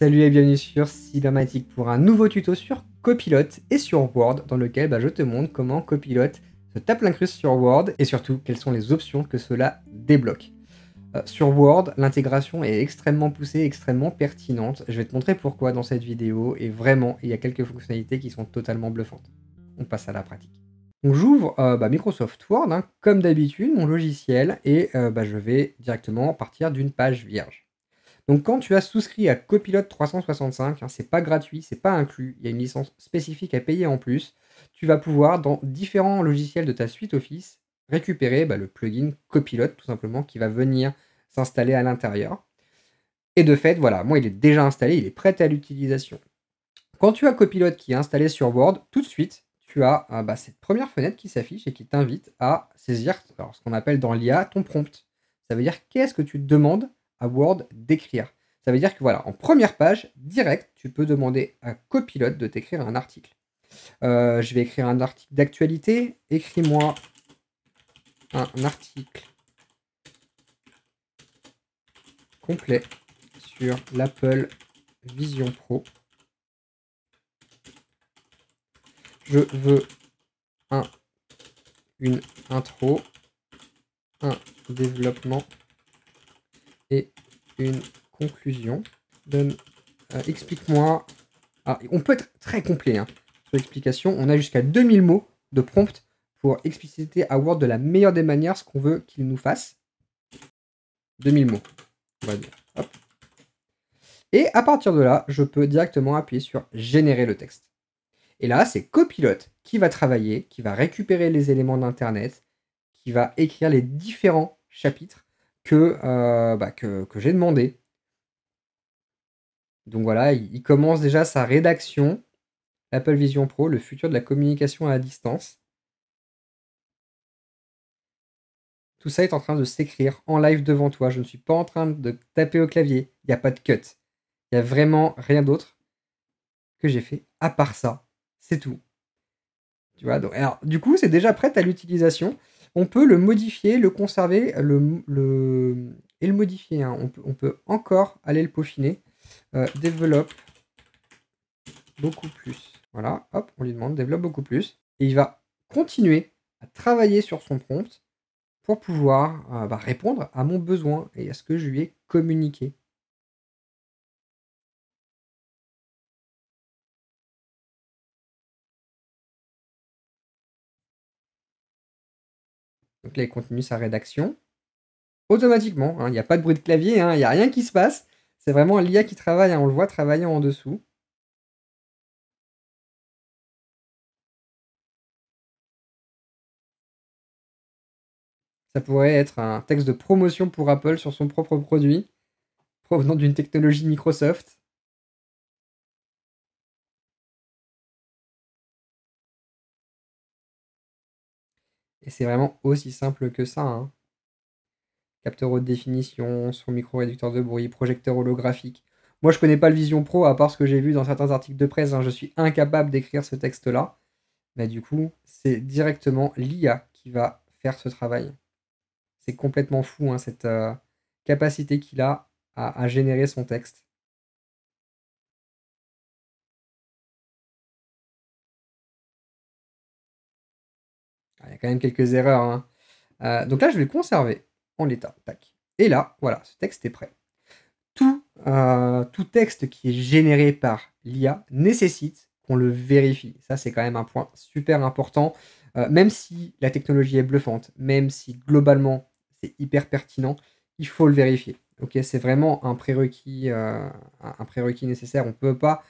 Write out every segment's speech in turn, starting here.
Salut et bienvenue sur Cybermatic pour un nouveau tuto sur Copilot et sur Word dans lequel je te montre comment Copilot se tape l'incruste sur Word et surtout quelles sont les options que cela débloque. Sur Word, l'intégration est extrêmement poussée, extrêmement pertinente. Je vais te montrer pourquoi dans cette vidéo et vraiment il y a quelques fonctionnalités qui sont totalement bluffantes. On passe à la pratique. Donc j'ouvre Microsoft Word, hein, comme d'habitude, mon logiciel, et je vais directement partir d'une page vierge. Donc quand tu as souscrit à Copilot 365, hein, c'est pas gratuit, c'est pas inclus, il y a une licence spécifique à payer en plus, tu vas pouvoir dans différents logiciels de ta suite Office récupérer le plugin Copilot tout simplement qui va venir s'installer à l'intérieur. Et de fait, voilà, moi il est déjà installé, il est prêt à l'utilisation. Quand tu as Copilot qui est installé sur Word, tout de suite, tu as cette première fenêtre qui s'affiche et qui t'invite à saisir ce qu'on appelle dans l'IA ton prompt. Ça veut dire qu'est-ce que tu demandes à Word d'écrire. Ça veut dire que voilà, en première page, direct, tu peux demander à Copilot de t'écrire un article. Je vais écrire un article d'actualité. Écris-moi un article complet sur l'Apple Vision Pro. Je veux une intro, un développement et une conclusion. Explique-moi. On peut être très complet sur l'explication. On a jusqu'à 2000 mots de prompt pour expliciter à Word de la meilleure des manières ce qu'on veut qu'il nous fasse. 2000 mots, on va dire. Hop. Et à partir de là, je peux directement appuyer sur générer le texte. Et là, c'est Copilot qui va travailler, qui va récupérer les éléments d'Internet, qui va écrire les différents chapitres que j'ai demandé. Donc voilà, il commence déjà sa rédaction. Apple Vision Pro, le futur de la communication à distance. Tout ça est en train de s'écrire en live devant toi. Je ne suis pas en train de taper au clavier. Il n'y a pas de cut. Il n'y a vraiment rien d'autre que j'ai fait à part ça. C'est tout. Tu vois, donc, alors, du coup, c'est déjà prêt à l'utilisation. On peut le modifier, le conserver et le modifier. Hein. On peut encore aller le peaufiner. Développe beaucoup plus. Voilà, hop, on lui demande développe beaucoup plus. Et il va continuer à travailler sur son prompt pour pouvoir répondre à mon besoin et à ce que je lui ai communiqué. Donc là, il continue sa rédaction automatiquement. Hein, il n'y a pas de bruit de clavier, hein, il n'y a rien qui se passe. C'est vraiment l'IA qui travaille, hein, on le voit travailler en dessous. Ça pourrait être un texte de promotion pour Apple sur son propre produit, provenant d'une technologie Microsoft. Et c'est vraiment aussi simple que ça. Hein. Capteur haute définition, son micro-réducteur de bruit, projecteur holographique. Moi, je connais pas le Vision Pro, à part ce que j'ai vu dans certains articles de presse. Hein, je suis incapable d'écrire ce texte-là. Mais du coup, c'est directement l'IA qui va faire ce travail. C'est complètement fou, hein, cette capacité qu'il a à générer son texte. Il y a quand même quelques erreurs. Hein. Donc là, je vais le conserver en l'état. Tac. Et là, voilà, ce texte est prêt. Tout texte qui est généré par l'IA nécessite qu'on le vérifie. Ça, c'est quand même un point super important. Même si la technologie est bluffante, même si globalement c'est hyper pertinent, il faut le vérifier. Ok, c'est vraiment un prérequis nécessaire. On ne peut pas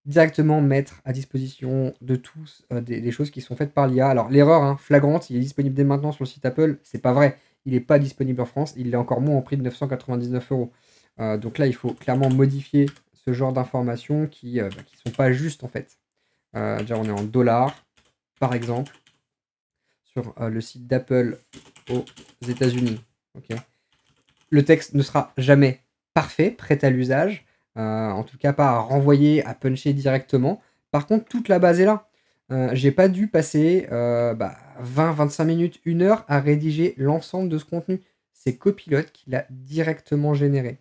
directement mettre à disposition de tous des choses qui sont faites par l'IA. Alors l'erreur flagrante, il est disponible dès maintenant sur le site Apple, c'est pas vrai. Il n'est pas disponible en France, il l'est encore moins au prix de 999 €. Donc là, il faut clairement modifier ce genre d'informations qui sont pas justes en fait. Déjà, on est en dollars, par exemple, sur le site d'Apple aux États-Unis. Okay. Le texte ne sera jamais parfait, prêt à l'usage. En tout cas, pas à renvoyer, à puncher directement. Par contre, toute la base est là. J'ai pas dû passer 20-25 minutes, 1 heure à rédiger l'ensemble de ce contenu. C'est Copilot qui l'a directement généré.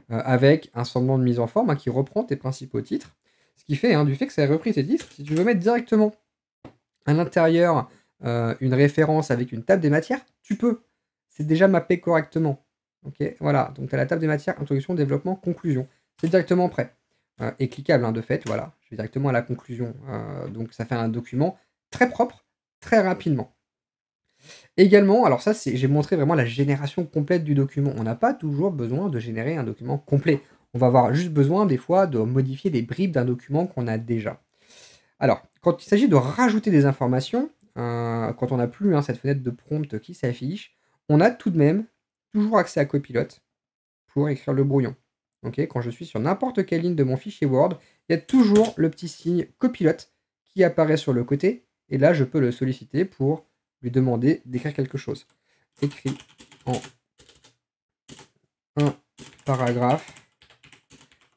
avec un semblant de mise en forme qui reprend tes principaux titres. Ce qui fait, du fait que ça a repris tes titres, si tu veux mettre directement à l'intérieur une référence avec une table des matières, tu peux. C'est déjà mappé correctement. Ok, voilà, donc tu as la table des matières, introduction, développement, conclusion. C'est directement prêt. Et cliquable de fait, voilà. Je vais directement à la conclusion. Donc ça fait un document très propre, très rapidement. Également, alors ça, j'ai montré vraiment la génération complète du document. On n'a pas toujours besoin de générer un document complet. On va avoir juste besoin des fois de modifier des bribes d'un document qu'on a déjà. Alors, quand il s'agit de rajouter des informations, quand on n'a plus cette fenêtre de prompt qui s'affiche, on a tout de même toujours accès à Copilote pour écrire le brouillon. Quand je suis sur n'importe quelle ligne de mon fichier Word, il y a toujours le petit signe Copilote qui apparaît sur le côté, et là je peux le solliciter pour lui demander d'écrire quelque chose. Écrit en un paragraphe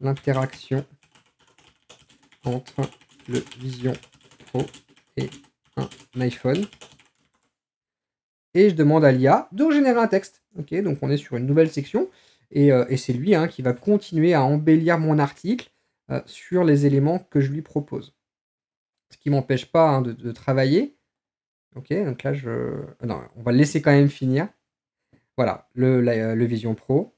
l'interaction entre le Vision Pro et un iPhone. Et je demande à l'IA de générer un texte. Donc on est sur une nouvelle section, et c'est lui qui va continuer à embellir mon article sur les éléments que je lui propose. Ce qui m'empêche pas de travailler. Donc là, non, on va le laisser quand même finir. Voilà, le Vision Pro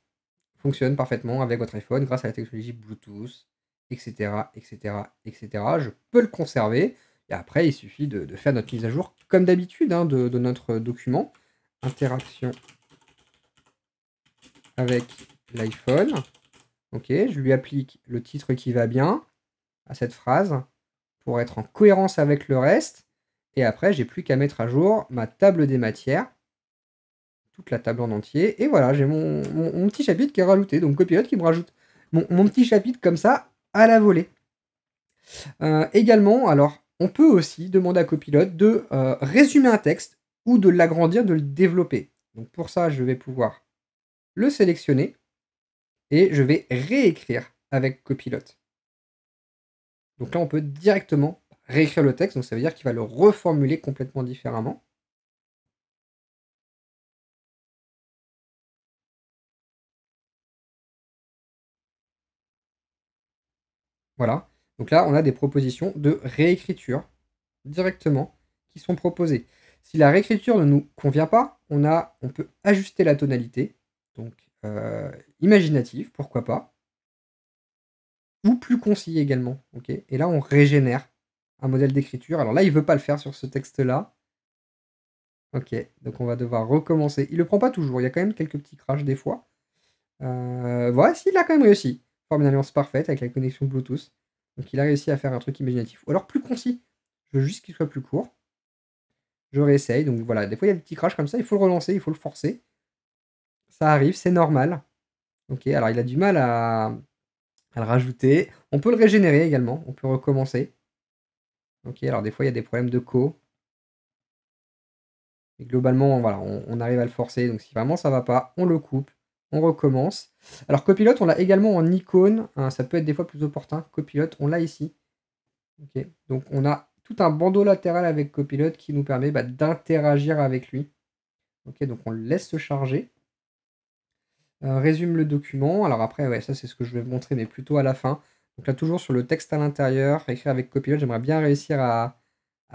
fonctionne parfaitement avec votre iPhone grâce à la technologie Bluetooth, etc., etc., etc. Je peux le conserver. Et après, il suffit de faire notre mise à jour, comme d'habitude, de notre document. Interaction avec l'iPhone. Je lui applique le titre qui va bien à cette phrase pour être en cohérence avec le reste. Et après, j'ai plus qu'à mettre à jour ma table des matières, toute la table en entier. Et voilà, j'ai mon petit chapitre qui est rajouté. Donc Copilote qui me rajoute mon petit chapitre comme ça à la volée. Également, alors, on peut aussi demander à Copilote de résumer un texte ou de l'agrandir, de le développer. Donc pour ça, je vais pouvoir le sélectionner et je vais réécrire avec Copilote. Donc là, on peut directement réécrire le texte, donc ça veut dire qu'il va le reformuler complètement différemment. Voilà. Donc là, on a des propositions de réécriture directement qui sont proposées. Si la réécriture ne nous convient pas, on peut ajuster la tonalité, donc imaginative, pourquoi pas, ou plus concis également. Et là, on régénère un modèle d'écriture. Alors là, il ne veut pas le faire sur ce texte-là. Donc on va devoir recommencer. Il le prend pas toujours, il y a quand même quelques petits crashs des fois. Voilà, s'il a quand même réussi. Forme une alliance parfaite avec la connexion Bluetooth. Donc il a réussi à faire un truc imaginatif. Ou alors plus concis. Je veux juste qu'il soit plus court. Je réessaye. Donc voilà, des fois il y a des petits crashs comme ça, il faut le relancer, il faut le forcer. Ça arrive, c'est normal. Alors il a du mal à le rajouter. On peut le régénérer également, on peut recommencer. Alors des fois il y a des problèmes de et globalement, voilà, on arrive à le forcer. Donc si vraiment ça va pas, on le coupe, on recommence. Alors Copilote, on l'a également en icône. Ça peut être des fois plus opportun. Copilote, on l'a ici. Donc on a tout un bandeau latéral avec Copilote qui nous permet d'interagir avec lui. Donc on le laisse se charger. Résume le document. Alors après, ouais, ça c'est ce que je vais vous montrer, mais plutôt à la fin. Donc là, toujours sur le texte à l'intérieur, écrire avec Copilote, j'aimerais bien réussir à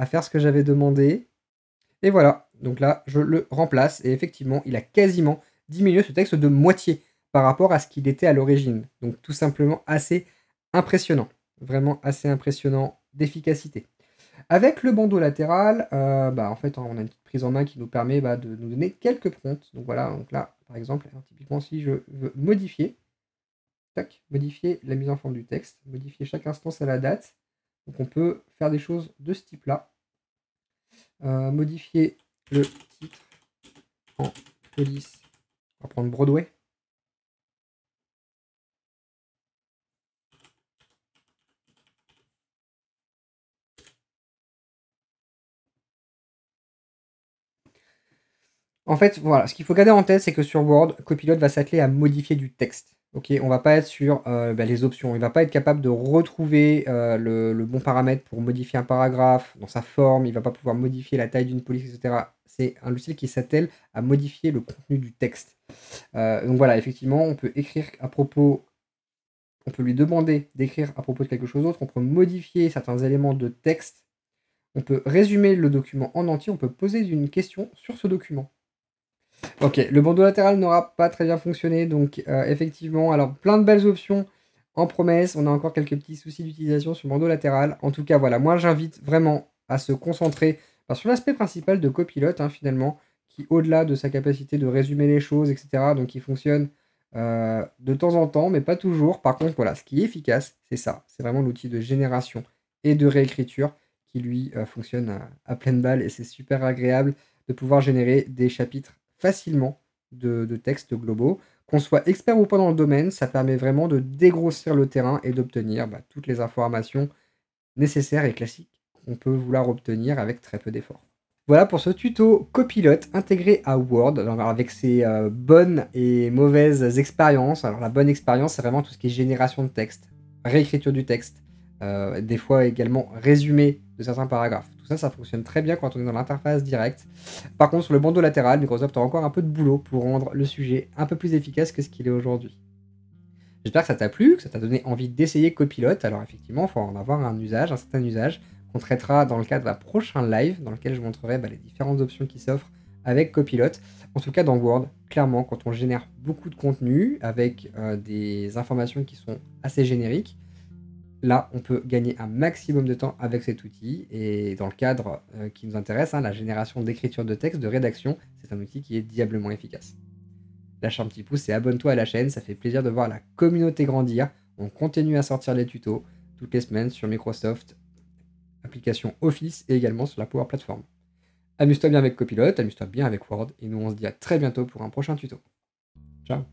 faire ce que j'avais demandé. Et voilà, donc là, je le remplace, et effectivement, il a quasiment diminué ce texte de moitié par rapport à ce qu'il était à l'origine. Donc tout simplement assez impressionnant, vraiment assez impressionnant d'efficacité. Avec le bandeau latéral, en fait, on a une petite prise en main qui nous permet de nous donner quelques prompts. Donc voilà, donc là, par exemple, typiquement, si je veux modifier, tac, modifier la mise en forme du texte, modifier chaque instance à la date. Donc on peut faire des choses de ce type-là. Modifier le titre en police. On va prendre Broadway. En fait, voilà, ce qu'il faut garder en tête, c'est que sur Word, Copilot va s'atteler à modifier du texte. On va pas être sur les options. Il va pas être capable de retrouver le bon paramètre pour modifier un paragraphe dans sa forme. Il va pas pouvoir modifier la taille d'une police, etc. C'est un logiciel qui s'attelle à modifier le contenu du texte. Donc voilà, effectivement, on peut écrire à propos, on peut lui demander d'écrire à propos de quelque chose d'autre, on peut modifier certains éléments de texte, on peut résumer le document en entier, on peut poser une question sur ce document. Ok, le bandeau latéral n'aura pas très bien fonctionné, donc effectivement, alors plein de belles options en promesse, on a encore quelques petits soucis d'utilisation sur le bandeau latéral. En tout cas, voilà, moi j'invite vraiment à se concentrer sur l'aspect principal de Copilot, hein, finalement, qui au-delà de sa capacité de résumer les choses, etc., donc il fonctionne de temps en temps, mais pas toujours. Par contre, voilà, ce qui est efficace, c'est ça, c'est vraiment l'outil de génération et de réécriture qui lui fonctionne à pleine balle, et c'est super agréable de pouvoir générer des chapitres facilement de textes globaux. Qu'on soit expert ou pas dans le domaine, ça permet vraiment de dégrossir le terrain et d'obtenir toutes les informations nécessaires et classiques qu'on peut vouloir obtenir avec très peu d'efforts. Voilà pour ce tuto Copilot intégré à Word, alors avec ses bonnes et mauvaises expériences. Alors la bonne expérience, c'est vraiment tout ce qui est génération de texte, réécriture du texte, des fois également résumé de certains paragraphes. Tout ça, ça fonctionne très bien quand on est dans l'interface directe. Par contre, sur le bandeau latéral, Microsoft a encore un peu de boulot pour rendre le sujet un peu plus efficace que ce qu'il est aujourd'hui. J'espère que ça t'a plu, que ça t'a donné envie d'essayer Copilot. Alors effectivement, il faut en avoir un usage, un certain usage, qu'on traitera dans le cadre d'un prochain live, dans lequel je montrerai les différentes options qui s'offrent avec Copilot. En tout cas, dans Word, clairement, quand on génère beaucoup de contenu avec des informations qui sont assez génériques, là, on peut gagner un maximum de temps avec cet outil. Et dans le cadre qui nous intéresse, la génération d'écriture de texte, de rédaction, c'est un outil qui est diablement efficace. Lâche un petit pouce et abonne-toi à la chaîne, ça fait plaisir de voir la communauté grandir. On continue à sortir les tutos toutes les semaines sur Microsoft, application Office et également sur la Power Platform. Amuse-toi bien avec Copilot, amuse-toi bien avec Word, et nous on se dit à très bientôt pour un prochain tuto. Ciao.